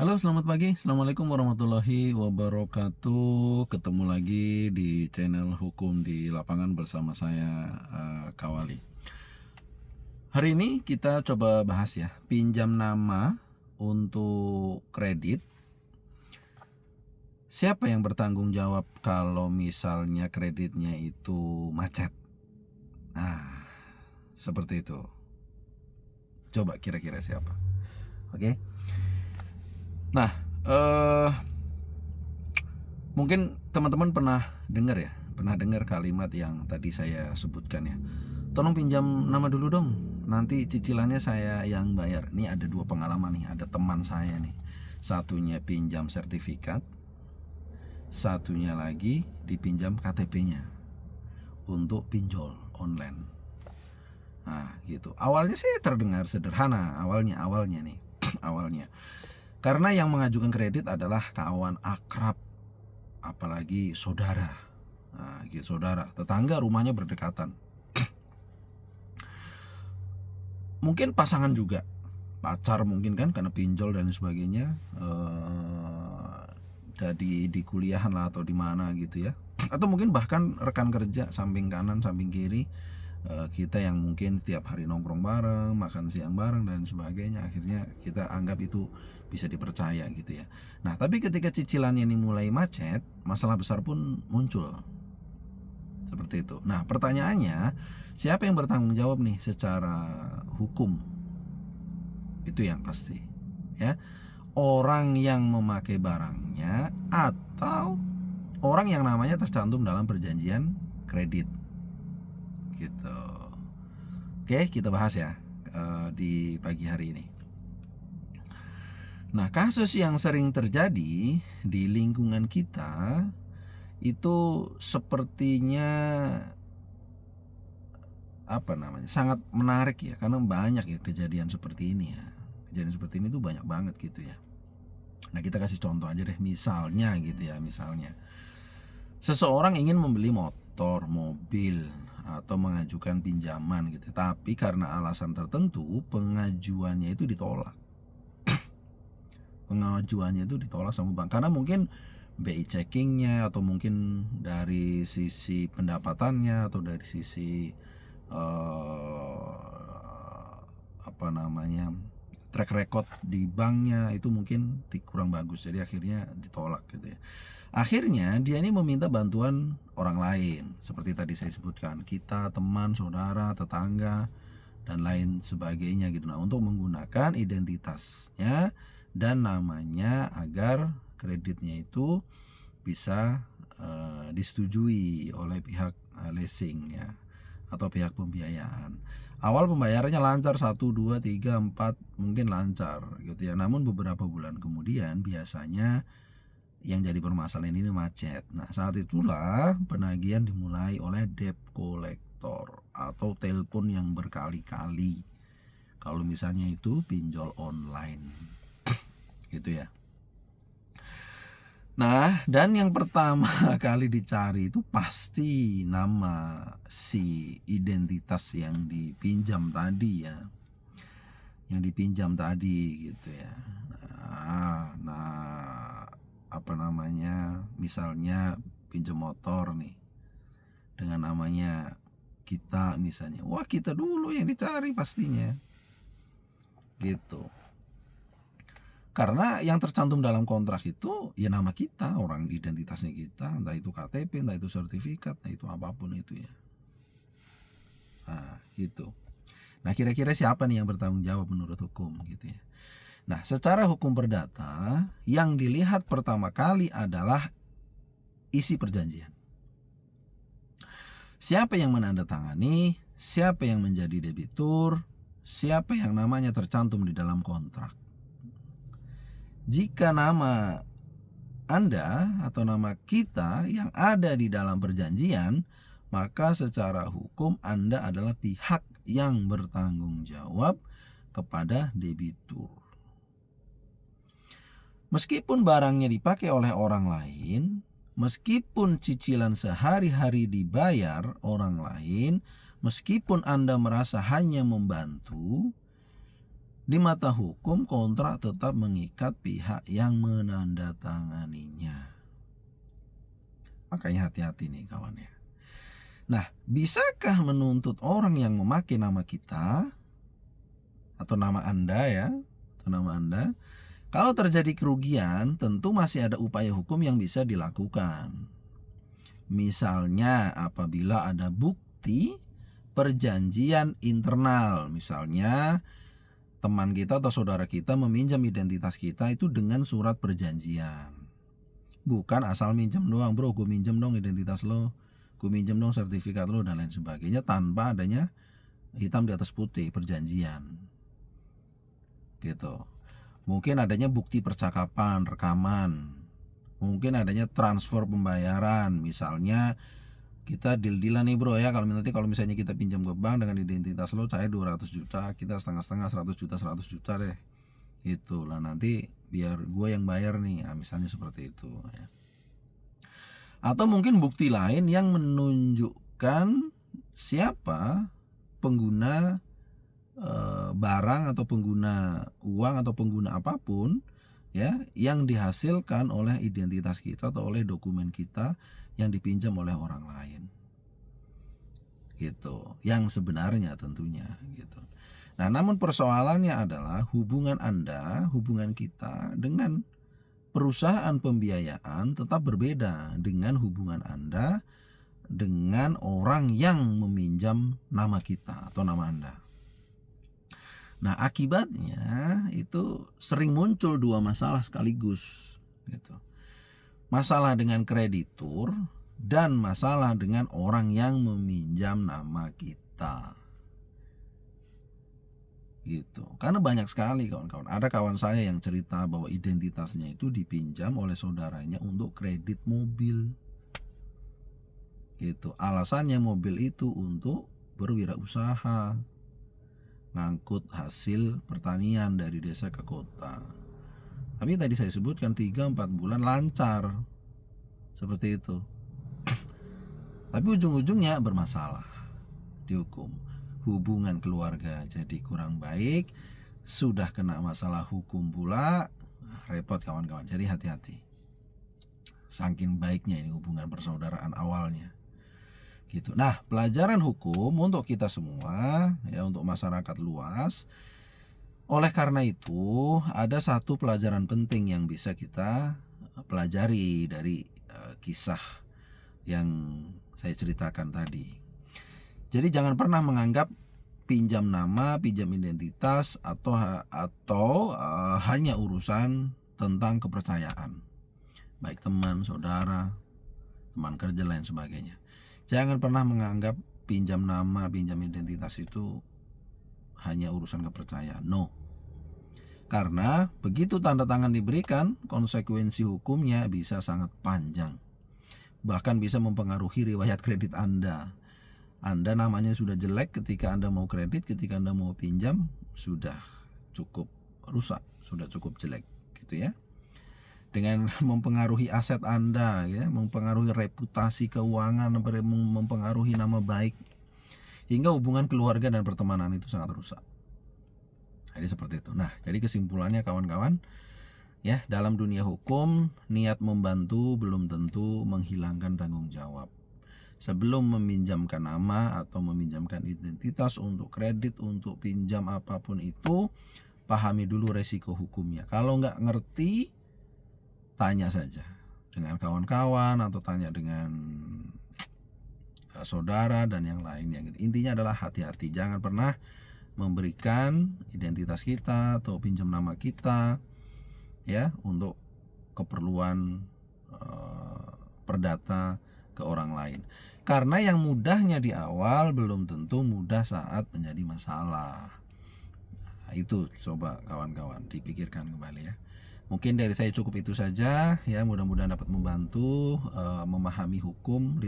Halo, selamat pagi. Assalamualaikum warahmatullahi wabarakatuh. Ketemu lagi di channel Hukum di Lapangan bersama saya, Kawali. Hari ini kita coba bahas ya, pinjam nama untuk kredit. Siapa yang bertanggung jawab kalau misalnya kreditnya itu macet? Nah, seperti itu. Coba kira-kira siapa? Oke. Nah, mungkin teman-teman pernah dengar kalimat yang tadi saya sebutkan ya. Tolong pinjam nama dulu dong, nanti cicilannya saya yang bayar. Ini ada dua pengalaman nih, ada teman saya nih. Satunya pinjam sertifikat, satunya lagi dipinjam KTP-nya untuk pinjol online. Nah, gitu. Awalnya sih terdengar sederhana, awalnya nih. Awalnya. Karena yang mengajukan kredit adalah kawan akrab, apalagi saudara. Nah, gitu, saudara, tetangga rumahnya berdekatan. Mungkin pasangan juga, pacar mungkin kan, karena pinjol dan sebagainya. Di kuliahan lah atau di mana gitu ya. Atau mungkin bahkan rekan kerja, samping kanan samping kiri, kita yang mungkin tiap hari nongkrong bareng, makan siang bareng dan sebagainya. Akhirnya kita anggap itu bisa dipercaya gitu ya. Nah, tapi ketika cicilannya ini mulai macet, masalah besar pun muncul. Seperti itu. Nah, pertanyaannya, siapa yang bertanggung jawab nih secara hukum? Itu yang pasti ya. Orang yang memakai barangnya atau orang yang namanya tercantum dalam perjanjian kredit gitu. Oke, kita bahas ya di pagi hari ini. Nah, kasus yang sering terjadi di lingkungan kita itu sepertinya sangat menarik ya, karena banyak ya kejadian seperti ini ya. Kejadian seperti ini tuh banyak banget gitu ya. Nah, kita kasih contoh aja deh, misalnya gitu ya, misalnya seseorang ingin membeli motor, mobil, atau mengajukan pinjaman gitu, tapi karena alasan tertentu pengajuannya itu ditolak. Pengajuannya itu ditolak sama bank karena mungkin BI checkingnya, atau mungkin dari sisi pendapatannya, atau dari sisi track record di banknya itu mungkin kurang bagus, jadi akhirnya ditolak gitu ya. Akhirnya dia ini meminta bantuan orang lain, seperti tadi saya sebutkan, kita, teman, saudara, tetangga, dan lain sebagainya gitu. Nah, untuk menggunakan identitasnya dan namanya agar kreditnya itu bisa disetujui oleh pihak leasing ya, atau pihak pembiayaan. Awal pembayarannya lancar, 1, 2, 3, 4 mungkin lancar gitu ya. Namun beberapa bulan kemudian biasanya yang jadi permasalahan ini macet. Nah, saat itulah penagihan dimulai oleh debt collector atau telepon yang berkali-kali. Kalau misalnya itu pinjol online gitu ya. Nah, dan yang pertama kali dicari itu pasti nama si identitas yang dipinjam tadi ya. Yang dipinjam tadi gitu ya. Misalnya pinjam motor nih dengan namanya kita misalnya. Wah, kita dulu yang dicari pastinya. Gitu. Karena yang tercantum dalam kontrak itu ya nama kita, orang identitasnya kita, entah itu KTP, entah itu sertifikat, entah itu apapun itu ya. Nah, gitu. Nah, kira-kira siapa nih yang bertanggung jawab menurut hukum gitu ya. Nah, secara hukum perdata yang dilihat pertama kali adalah isi perjanjian. Siapa yang menandatangani, siapa yang menjadi debitur, siapa yang namanya tercantum di dalam kontrak. Jika nama Anda atau nama kita yang ada di dalam perjanjian, maka secara hukum Anda adalah pihak yang bertanggung jawab kepada debitur. Meskipun barangnya dipakai oleh orang lain, meskipun cicilan sehari-hari dibayar orang lain, meskipun Anda merasa hanya membantu, Di mata hukum, kontrak tetap mengikat pihak yang menandatanganinya. Makanya hati-hati nih kawan ya. Nah, bisakah menuntut orang yang memakai nama kita atau nama Anda ya, atau nama Anda? Kalau terjadi kerugian, tentu masih ada upaya hukum yang bisa dilakukan. Misalnya apabila ada bukti perjanjian internal, misalnya teman kita atau saudara kita meminjam identitas kita itu dengan surat perjanjian. Bukan asal minjem doang, bro, gue minjem dong identitas lo, gue minjem dong sertifikat lo dan lain sebagainya, tanpa adanya hitam di atas putih perjanjian gitu. Mungkin adanya bukti percakapan, rekaman, mungkin adanya transfer pembayaran, misalnya kita deal-dealan nih bro ya, nanti kalau misalnya kita pinjam ke bank dengan identitas lo, saya 200 juta, kita setengah-setengah 100 juta deh, itulah nanti biar gue yang bayar nih, misalnya seperti itu ya. Atau mungkin bukti lain yang menunjukkan siapa pengguna barang atau pengguna uang atau pengguna apapun ya yang dihasilkan oleh identitas kita atau oleh dokumen kita yang dipinjam oleh orang lain gitu, yang sebenarnya tentunya gitu. Nah, namun persoalannya adalah hubungan Anda, hubungan kita dengan perusahaan pembiayaan tetap berbeda dengan hubungan Anda dengan orang yang meminjam nama kita atau nama Anda. Nah, akibatnya itu sering muncul dua masalah sekaligus gitu. Masalah dengan kreditur dan masalah dengan orang yang meminjam nama kita. Gitu. Karena banyak sekali kawan-kawan. Ada kawan saya yang cerita bahwa identitasnya itu dipinjam oleh saudaranya untuk kredit mobil. Gitu. Alasannya mobil itu untuk berwirausaha, ngangkut hasil pertanian dari desa ke kota. Tapi tadi saya sebutkan 3-4 bulan lancar seperti itu. Tapi ujung-ujungnya bermasalah, dihukum. Hubungan keluarga jadi kurang baik, sudah kena masalah hukum pula, repot kawan-kawan. Jadi hati-hati. Saking baiknya ini hubungan persaudaraan awalnya. Gitu. Nah, pelajaran hukum untuk kita semua ya, untuk masyarakat luas. Oleh karena itu, ada satu pelajaran penting yang bisa kita pelajari dari kisah yang saya ceritakan tadi. Jadi jangan pernah menganggap pinjam nama, pinjam identitas atau hanya urusan tentang kepercayaan. Baik teman, saudara, teman kerja lain sebagainya. Jangan pernah menganggap pinjam nama, pinjam identitas itu hanya urusan kepercayaan. No. Karena begitu tanda tangan diberikan, konsekuensi hukumnya bisa sangat panjang. Bahkan bisa mempengaruhi riwayat kredit Anda. Anda namanya sudah jelek ketika Anda mau kredit, ketika Anda mau pinjam sudah cukup rusak, sudah cukup jelek gitu ya. Dengan mempengaruhi aset Anda ya, mempengaruhi reputasi keuangan, mempengaruhi nama baik, hingga hubungan keluarga dan pertemanan itu sangat rusak. Jadi seperti itu. Nah, jadi kesimpulannya kawan-kawan ya, dalam dunia hukum niat membantu belum tentu menghilangkan tanggung jawab. Sebelum meminjamkan nama atau meminjamkan identitas untuk kredit, untuk pinjam apapun itu, pahami dulu resiko hukumnya. Kalau nggak ngerti, tanya saja dengan kawan-kawan atau tanya dengan saudara dan yang lainnya gitu. Intinya adalah hati-hati, jangan pernah memberikan identitas kita atau pinjam nama kita ya untuk keperluan perdata ke orang lain. Karena yang mudahnya di awal belum tentu mudah saat menjadi masalah. Nah, itu coba kawan-kawan dipikirkan kembali ya. Mungkin dari saya cukup itu saja ya, mudah-mudahan dapat membantu memahami hukum,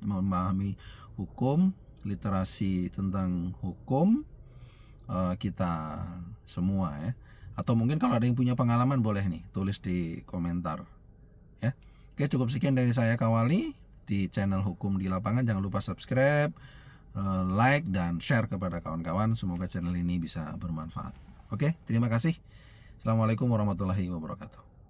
memahami hukum, literasi tentang hukum kita semua ya. Atau mungkin kalau ada yang punya pengalaman boleh nih tulis di komentar ya. Oke, cukup sekian dari saya Kawali di channel Hukum di Lapangan. Jangan lupa subscribe, like dan share kepada kawan-kawan. Semoga channel ini bisa bermanfaat. Oke, terima kasih. Assalamualaikum warahmatullahi wabarakatuh.